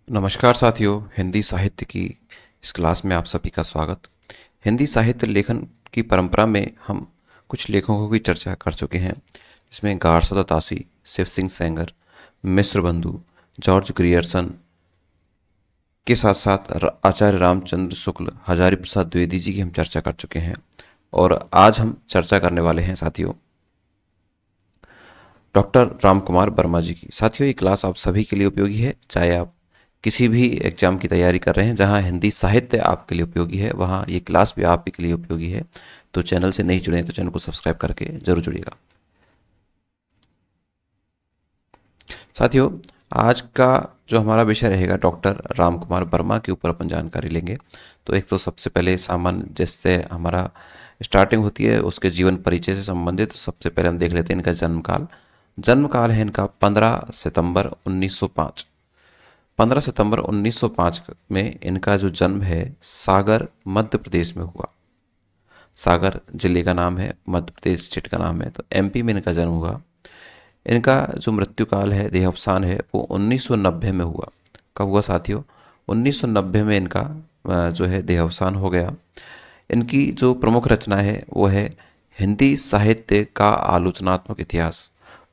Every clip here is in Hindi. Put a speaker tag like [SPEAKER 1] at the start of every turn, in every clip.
[SPEAKER 1] नमस्कार साथियों, हिंदी साहित्य की इस क्लास में आप सभी का स्वागत। हिंदी साहित्य लेखन की परंपरा में हम कुछ लेखकों की चर्चा कर चुके हैं, जिसमें गारसदा तासी, शिव सिंह सेंगर, मिश्र बंधु, जॉर्ज ग्रियर्सन के साथ साथ आचार्य रामचंद्र शुक्ल, हजारी प्रसाद द्विवेदी जी की हम चर्चा कर चुके हैं। और आज हम चर्चा करने वाले हैं साथियों डॉक्टर राम कुमार वर्मा जी की। साथियों, ये क्लास आप सभी के लिए उपयोगी है, चाहे आप किसी भी एग्जाम की तैयारी कर रहे हैं जहां हिंदी साहित्य आपके लिए उपयोगी है, वहां ये क्लास भी आपके लिए उपयोगी है। तो चैनल से नहीं जुड़े हैं तो चैनल को सब्सक्राइब करके जरूर जुड़िएगा। साथियों, आज का जो हमारा विषय रहेगा डॉक्टर राम कुमार वर्मा के ऊपर अपन जानकारी लेंगे। तो एक तो सबसे पहले सामान्य जैसे हमारा स्टार्टिंग होती है उसके जीवन परिचय से संबंधित, तो सबसे पहले हम देख लेते हैं इनका जन्म काल। जन्म काल है इनका 15 सितंबर 1905। 15 सितंबर 1905 में इनका जो जन्म है सागर मध्य प्रदेश में हुआ। सागर जिले का नाम है, मध्य प्रदेश स्टेट का नाम है, तो एमपी में इनका जन्म हुआ। इनका जो मृत्यु काल है, देहावसान है, वो 1990 में हुआ। कब हुआ साथियों? 1990 में इनका जो है देहावसान हो गया। इनकी जो प्रमुख रचना है वो है हिंदी साहित्य का आलोचनात्मक इतिहास।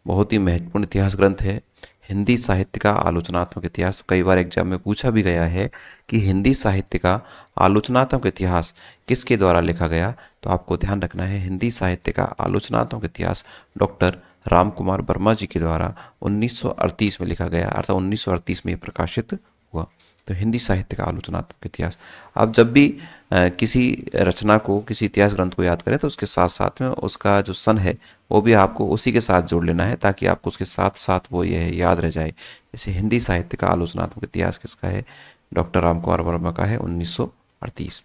[SPEAKER 1] बहुत ही महत्वपूर्ण इतिहास ग्रंथ है हिंदी साहित्य का आलोचनात्मक इतिहास। तो कई बार एग्जाम में पूछा भी गया है कि हिंदी साहित्य का आलोचनात्मक इतिहास किसके द्वारा लिखा गया। तो आपको ध्यान रखना है, हिंदी साहित्य का आलोचनात्मक इतिहास डॉक्टर राम कुमार वर्मा जी के द्वारा 1938 में लिखा गया, अर्थात 1938 में ये प्रकाशित हुआ। तो हिंदी साहित्य का आलोचनात्मक इतिहास। आप जब भी किसी रचना को, किसी इतिहास ग्रंथ को याद करें तो उसके साथ साथ में उसका जो सन है वो भी आपको उसी के साथ जोड़ लेना है, ताकि आपको उसके साथ साथ वो ये याद रह जाए। जैसे हिंदी साहित्य का आलोचनात्मक इतिहास किसका है? डॉक्टर राम कुमार वर्मा का है, 1938।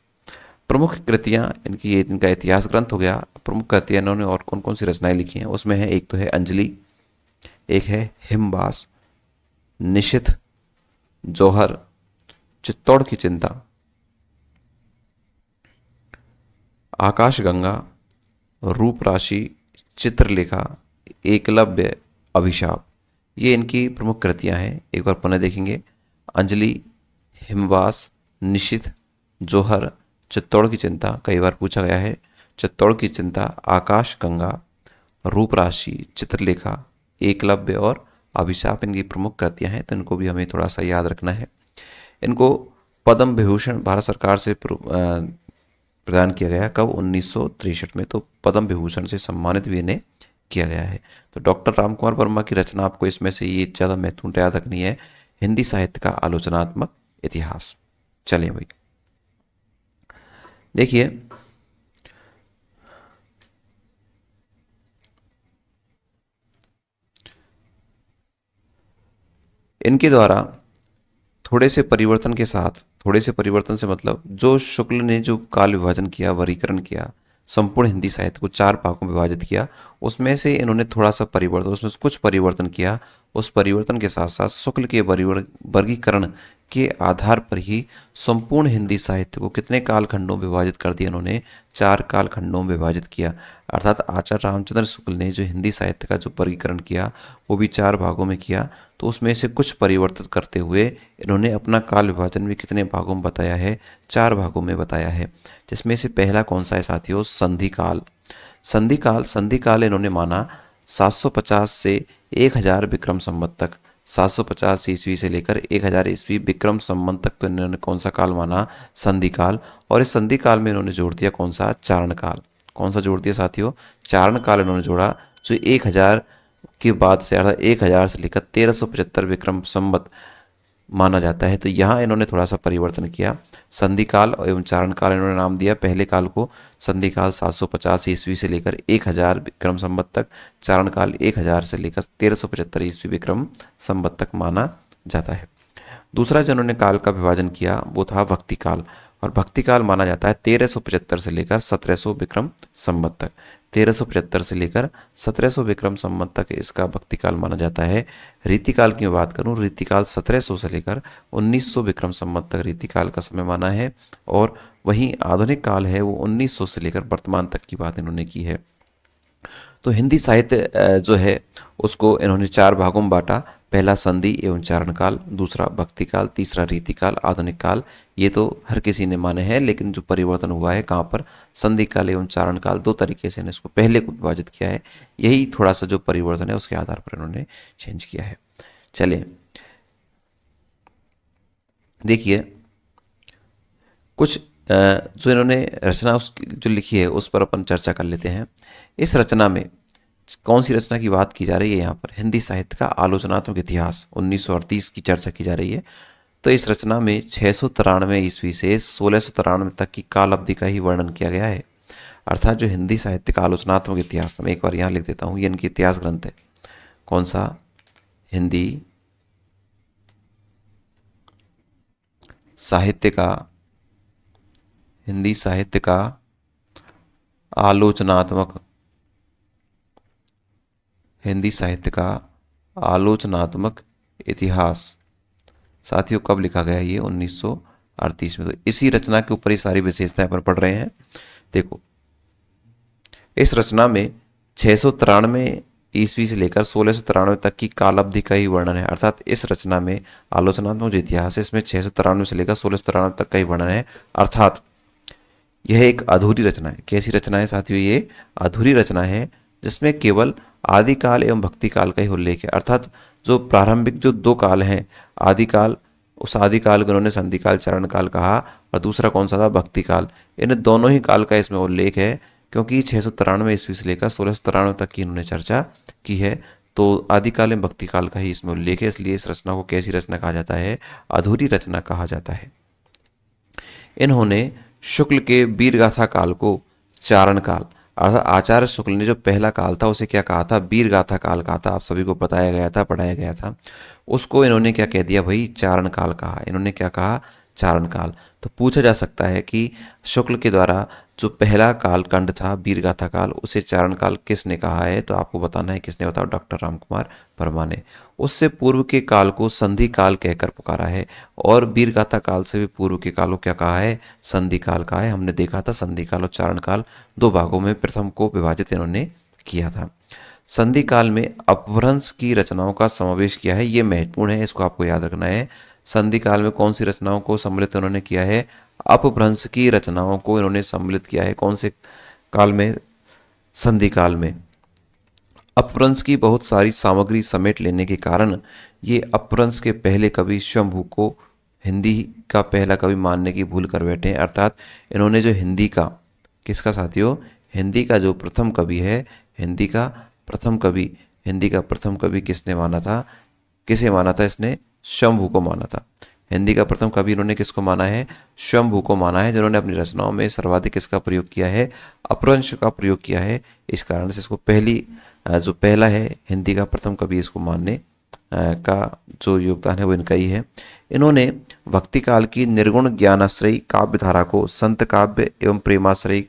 [SPEAKER 1] प्रमुख कृतियां इनकी, ये इनका इतिहास ग्रंथ हो गया। प्रमुख कृतियां इन्होंने और कौन कौन सी रचनाएं लिखी हैं उसमें है, एक तो है अंजलि, एक है हिमवास, निशिथ, जौहर, चित्तौड़ की चिंता, आकाशगंगा, रूप राशि, चित्रलेखा, एकलव्य, अभिशाप। ये इनकी प्रमुख कृतियां हैं। एक बार पुनः देखेंगे, अंजलि, हिमवास, निशिथ, जौहर, चित्तौड़ की चिंता, कई बार पूछा गया है। चित्तौड़ की चिंता, आकाशगंगा, रूप राशि, चित्रलेखा, एकलव्य और अभिशाप इनकी प्रमुख कृतियां हैं। तो इनको भी हमें थोड़ा सा याद रखना है। इनको पद्म विभूषण भारत सरकार से प्रदान किया गया। कब? 1963 में। तो पद्म विभूषण से सम्मानित भी इन्हें किया गया है। तो डॉक्टर राम कुमार वर्मा की रचना आपको इसमें से ये ज़्यादा महत्वपूर्ण याद रखनी है, हिंदी साहित्य का आलोचनात्मक इतिहास। चलिए भाई देखिए, इनके द्वारा थोड़े से परिवर्तन के साथ, थोड़े से परिवर्तन से मतलब जो शुक्ल ने जो काल विभाजन किया, वर्गीकरण किया, संपूर्ण हिंदी साहित्य को 4 भागों में विभाजित किया, उसमें से इन्होंने थोड़ा सा परिवर्तन, उसमें कुछ परिवर्तन किया। उस परिवर्तन के साथ साथ शुक्ल के वर्गीकरण के आधार पर ही संपूर्ण हिंदी साहित्य को कितने कालखंडों में विभाजित कर दिया इन्होंने? 4 कालखंडों में विभाजित किया। अर्थात आचार्य रामचंद्र शुक्ल ने जो हिंदी साहित्य का जो वर्गीकरण किया वो भी 4 भागों में किया। तो उसमें से कुछ परिवर्तित करते हुए इन्होंने अपना काल विभाजन भी कितने भागों में बताया है? 4 भागों में बताया है। जिसमें से पहला कौन सा है साथियों? संधि काल। संधि काल इन्होंने माना 750 से 1000 विक्रम संवत तक। 750 ईस्वी से लेकर 1000 ईस्वी विक्रम संवत तक तो इन्होंने कौन सा काल माना? संधि काल। और इस संधि काल में इन्होंने जोड़ दिया कौन सा? चारण काल। कौन सा जोड़ दिया साथियों? चारण काल इन्होंने जोड़ा, जो 1000 के बाद से, अर्थात 1000 से लेकर 1375 विक्रम संवत माना जाता है। तो यहाँ इन्होंने थोड़ा सा परिवर्तन किया। संधि काल एवं चारण काल इन्होंने नाम दिया। पहले काल को संधि काल 750 ईस्वी से लेकर 1000 विक्रम संवत तक, चारण काल 1000 से लेकर 1375 ईस्वी विक्रम संवत तक माना जाता है। दूसरा जिन्होंने काल का विभाजन किया वो था भक्ति काल, और भक्ति काल माना जाता है 1375 से लेकर 1700 विक्रम संवत तक। 1375 से लेकर 1700 विक्रम संवत तक इसका भक्ति काल माना जाता है। रीतिकाल की मैं बात करूं, रीतिकाल 1700 से लेकर 1900 विक्रम संवत तक रीतिकाल का समय माना है। और वहीं आधुनिक काल है वो 1900 से लेकर वर्तमान तक की बात इन्होंने की है। तो हिंदी साहित्य जो है उसको इन्होंने 4 भागों में बांटा। पहला संधि एवं चारण काल, दूसरा भक्ति काल, तीसरा रीति काल, आधुनिक काल। ये तो हर किसी ने माने हैं, लेकिन जो परिवर्तन हुआ है कहाँ पर, संधि काल एवं चारण काल, दो तरीके से इन्होंने इसको पहले को विभाजित किया है। यही थोड़ा सा जो परिवर्तन है उसके आधार पर इन्होंने चेंज किया है। चलिए देखिए कुछ जो इन्होंने रचना उस जो लिखी है उस पर अपन चर्चा कर लेते हैं। इस रचना में कौन सी रचना की बात की जा रही है, यहाँ पर हिंदी साहित्य का आलोचनात्मक इतिहास 1938 की चर्चा की जा रही है। तो इस रचना में 693 ईस्वी से 1693 तक की काल अवधि का ही वर्णन किया गया है। अर्थात जो हिंदी साहित्य का आलोचनात्मक इतिहास, मैं एक बार यहाँ लिख देता हूँ, ये इनकी इतिहास ग्रंथ है। कौन सा? हिंदी साहित्य का आलोचनात्मक इतिहास साथियों कब लिखा गया? ये 1938 में। तो इसी रचना के ऊपर ही सारी विशेषताएं पर पढ़ रहे हैं। देखो इस रचना में 693 ईस्वी से लेकर 1693 तक की काल अवधि का ही वर्णन है। अर्थात इस रचना में आलोचनात्मक जो इतिहास है इसमें 693 से लेकर 1693 तक का ही वर्णन है। अर्थात यह एक अधूरी रचना है। कैसी रचना है साथियों? ये अधूरी रचना है जिसमें केवल आदिकाल एवं भक्ति काल का ही उल्लेख है। अर्थात जो प्रारंभिक जो दो काल हैं, आदिकाल, उस आदिकाल को उन्होंने संधि काल, चरण काल कहा, और दूसरा कौन सा था? भक्ति काल। इन दोनों ही काल का इसमें उल्लेख है, क्योंकि 693 ईस्वी से लेकर 1693 तक की इन्होंने चर्चा की है। तो आदिकाल एवं भक्ति काल का ही इसमें उल्लेख है, इसलिए इस रचना को कैसी रचना कहा जाता है? अधूरी रचना कहा जाता है। इन्होंने शुक्ल के वीरगाथा काल को चारण काल, अर्थात आचार्य शुक्ल ने जो पहला काल था उसे क्या कहा था? वीरगाथा काल कहा था। आप सभी को बताया गया था, पढ़ाया गया था। उसको इन्होंने क्या कह दिया भाई? चारण काल कहा। इन्होंने क्या कहा? चारण काल। तो पूछा जा सकता है कि शुक्ल के द्वारा जो पहला कालखंड था वीरगाथा काल, उसे चारण काल किसने कहा है? तो आपको बताना है किसने, बताओ। डॉक्टर रामकुमार वर्मा ने। उससे पूर्व के काल को संधि काल कहकर पुकारा है, और वीरगाथा काल से भी पूर्व के काल को क्या कहा है? संधि काल कहा है। हमने देखा था संधि काल और चारण काल दो भागों में प्रथम को विभाजित इन्होंने किया था। संधि काल में अपभ्रंश की रचनाओं का समावेश किया है, ये महत्वपूर्ण है, इसको आपको याद रखना है। संधि काल में कौन सी रचनाओं को सम्मिलित उन्होंने किया है? अपभ्रंश की रचनाओं को इन्होंने सम्मिलित किया है। कौन से काल में? संधि काल में। अपभ्रंश की बहुत सारी सामग्री समेट लेने के कारण ये अपभ्रंश के पहले कवि शंभू को हिंदी का पहला कवि मानने की भूल कर बैठे हैं। अर्थात इन्होंने जो हिंदी का, किसका साथियों? हिंदी का जो प्रथम कवि है, हिंदी का प्रथम कवि किसने माना था? किसे माना था इसने? शंभू को माना था। हिंदी का प्रथम कवि इन्होंने किसको माना है? शंभू को माना है, जिन्होंने अपनी रचनाओं में सर्वाधिक किसका प्रयोग किया है? अपभ्रंश का प्रयोग किया है। इस कारण से इसको जो पहला है हिंदी का प्रथम कवि, इसको मानने का जो योगदान है वो इनका ही है। इन्होंने भक्ति काल की निर्गुण ज्ञानाश्रयी काव्य धारा को संत काव्य एवं प्रेमाश्रयी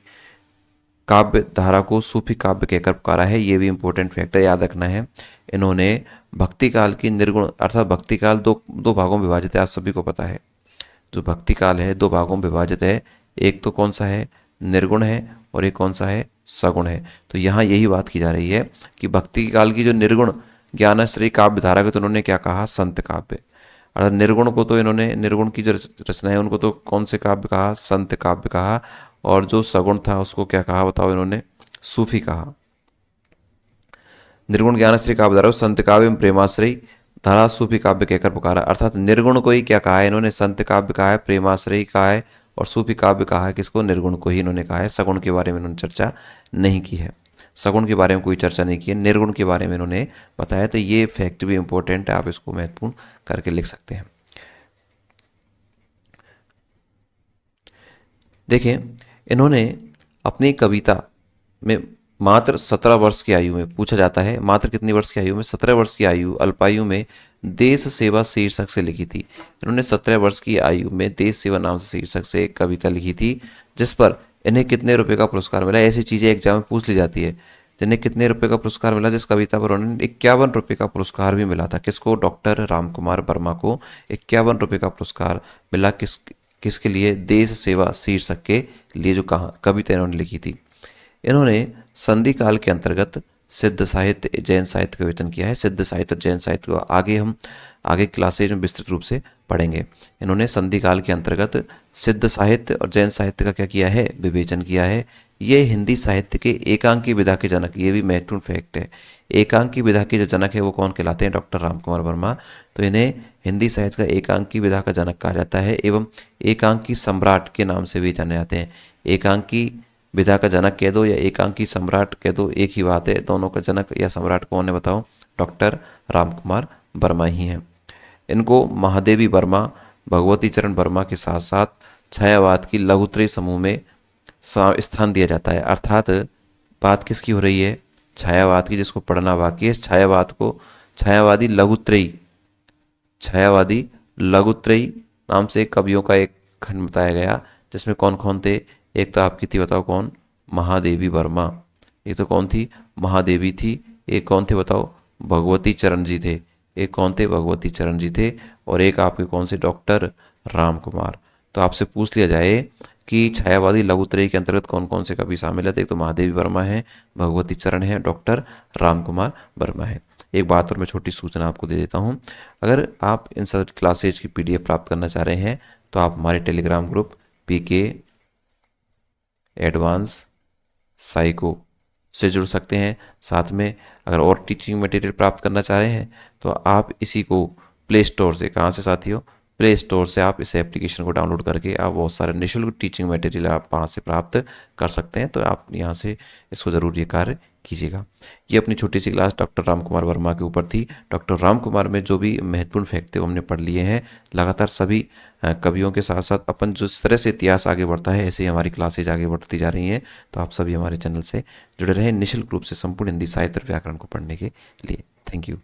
[SPEAKER 1] काव्य धारा को सूफी काव्य कहकर पुकारा है। ये भी इंपॉर्टेंट फैक्ट है, याद रखना है। इन्होंने भक्ति काल की निर्गुण, अर्थात भक्ति काल दो भागों में विभाजित है, आप सभी को पता है। जो भक्ति काल है दो भागों में विभाजित है, एक तो कौन सा है? निर्गुण है, और एक कौन सा है? सगुण है। तो यहाँ यही बात की जा रही है कि भक्ति काल की जो निर्गुण ज्ञानाश्रयी काव्य धारा को तो उन्होंने क्या कहा? संत काव्य। अर्थात निर्गुण को तो इन्होंने, निर्गुण की जो रचना है उनको तो कौन से काव्य कहा? संत काव्य कहा। और जो सगुण था उसको क्या कहा बताओ? इन्होंने सूफी कहा। निर्गुण ज्ञानाश्रयी काव्य धारा संत काव्य एवं प्रेमाश्रयी धारा सूफी काव्य कहकर पुकारा। अर्थात निर्गुण को ही क्या कहा है इन्होंने? संत काव्य कहा है, प्रेमाश्रयी कहा है, और सूफी काव्य कहा है किसको? निर्गुण को ही इन्होंने कहा है। सगुण के बारे में इन्होंने चर्चा नहीं की है, सगुण के बारे में कोई चर्चा नहीं की है, निर्गुण के बारे में इन्होंने बताया। तो ये फैक्ट भी इंपॉर्टेंट है, आप इसको महत्वपूर्ण करके लिख सकते हैं। देखिए इन्होंने अपनी कविता में मात्र 17 वर्ष की आयु में, पूछा जाता है मात्र कितनी वर्ष की आयु में? 17 वर्ष की आयु, अल्पायु में देश सेवा शीर्षक से लिखी थी। इन्होंने 17 वर्ष की आयु में देश सेवा नाम से शीर्षक से एक कविता लिखी थी, जिस पर इन्हें कितने रुपए का पुरस्कार मिला? ऐसी चीजें एग्जाम में पूछ ली जाती है। जिन्हें कितने रुपए का पुरस्कार मिला? जिस कविता पर उन्होंने 51 रुपए का पुरस्कार भी मिला था। किसको? डॉक्टर रामकुमार वर्मा को 51 रुपए का पुरस्कार मिला। किसके लिए? देश सेवा शीर्षक के लिए जो कविता इन्होंने लिखी थी। इन्होंने संधि काल के अंतर्गत सिद्ध साहित्य, जैन साहित्य का विवेचन किया है। सिद्ध साहित्य और जैन साहित्य को आगे क्लासेज में विस्तृत रूप से पढ़ेंगे। इन्होंने संधि काल के अंतर्गत सिद्ध साहित्य और जैन साहित्य का क्या किया है, विवेचन किया है। ये हिंदी साहित्य के एकांकी विधा के जनक, ये भी महत्वपूर्ण फैक्ट है। एकांकी विधा के जो जनक है वो कौन कहलाते हैं, डॉक्टर रामकुमार वर्मा। तो इन्हें हिंदी साहित्य का एकांकी विधा का जनक कहा जाता है एवं एकांकी सम्राट के नाम से भी जाने जाते हैं। एकांकी विधा का जनक कह दो या एकांकी सम्राट कह दो, एक ही बात है। दोनों का जनक या सम्राट कौन है बताओ, डॉक्टर रामकुमार वर्मा ही हैं। इनको महादेवी वर्मा, भगवती चरण वर्मा के साथ साथ छायावाद की लघुत्रयी समूह में स्थान दिया जाता है। अर्थात बात किसकी हो रही है, छायावाद की, जिसको पढ़ना बाकी है। छायावाद को छायावादी लघुत्रयी नाम से कवियों का एक खंड बताया गया, जिसमें कौन कौन थे। एक तो आपकी थी, बताओ कौन, महादेवी वर्मा। एक तो कौन थी, महादेवी थी। एक कौन थे बताओ, भगवती चरण जी थे। एक कौन थे, भगवती चरण जी थे। और एक आपके कौन से, डॉक्टर रामकुमार। तो आपसे पूछ लिया जाए कि छायावादी लघुत्रयी के अंतर्गत कौन कौन से कवि शामिल है, तो एक तो महादेवी वर्मा है, भगवती चरण है, डॉक्टर रामकुमार वर्मा है। एक बात और मैं छोटी सूचना आपको दे देता हूँ, अगर आप इन सब क्लासेज की PDF प्राप्त करना चाह रहे हैं तो आप हमारे Telegram group PK advance psycho से जुड़ सकते हैं। साथ में अगर और टीचिंग मटेरियल प्राप्त करना चाह रहे हैं तो आप इसी को प्ले स्टोर से, कहाँ से साथियों, प्ले स्टोर से आप इस एप्लीकेशन को डाउनलोड करके आप बहुत सारे निःशुल्क टीचिंग मटेरियल आप वहाँ से प्राप्त कर सकते हैं। तो आप यहाँ से इसको ज़रूर ये कार्य कीजिएगा। ये अपनी छोटी सी क्लास डॉक्टर रामकुमार वर्मा के ऊपर थी। डॉक्टर रामकुमार में जो भी महत्वपूर्ण फैक्ट थे वो हमने पढ़ लिए हैं। लगातार सभी कवियों के साथ साथ अपन जिस तरह से इतिहास आगे बढ़ता है, ऐसे ही हमारी क्लासेज आगे बढ़ती जा रही हैं। तो आप सभी हमारे चैनल से जुड़े रहें निःशुल्क रूप से संपूर्ण हिंदी साहित्य और व्याकरण को पढ़ने के लिए। Thank you.